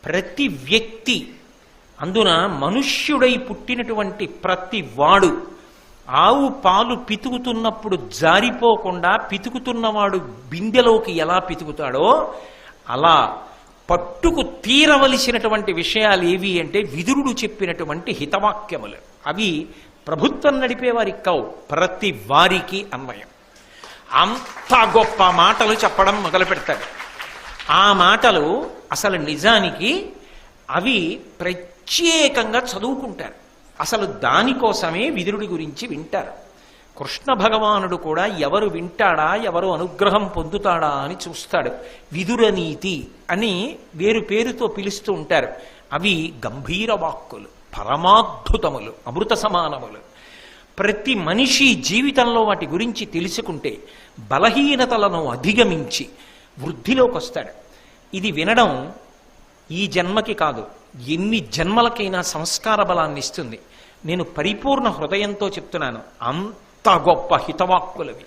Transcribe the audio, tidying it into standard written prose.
ప్రతి వ్యక్తి, అందున మనుష్యుడై పుట్టినటువంటి ప్రతి వాడు ఆవు పాలు పితుకుతున్నప్పుడు జారిపోకుండా పితుకుతున్నవాడు బిందెలోకి ఎలా పితుకుతాడో అలా పట్టుకు తీరవలసినటువంటి విషయాలు ఏవి అంటే విదురుడు చెప్పినటువంటి హితవాక్యములు. అవి ప్రభుత్వం నడిపేవారికి కావు, ప్రతి వారికి అన్వయం. అంత గొప్ప మాటలు చెప్పడం మొదలు పెడతాడు. ఆ మాటలు అసలు నిజానికి అవి ప్రత్యేకంగా చదువుకుంటారు. అసలు దానికోసమే విదురుడి గురించి వింటారు. కృష్ణ భగవానుడు కూడా ఎవరు వింటాడా, ఎవరు అనుగ్రహం పొందుతాడా అని చూస్తాడు. విదురనీతి అని వేరు పేరుతో పిలుస్తూ ఉంటారు. అవి గంభీర వాక్కులు, పరమాద్భుతములు, అమృత సమానములు. ప్రతి మనిషి జీవితంలో వాటి గురించి తెలుసుకుంటే బలహీనతలను అధిగమించి వృద్ధిలోకి వస్తాడు. ఇది వినడం ఈ జన్మకి కాదు, ఎన్ని జన్మలకైనా సంస్కార బలాన్ని ఇస్తుంది. నేను పరిపూర్ణ హృదయంతో చెప్తున్నాను, అంత గొప్ప హితవాక్కులవి.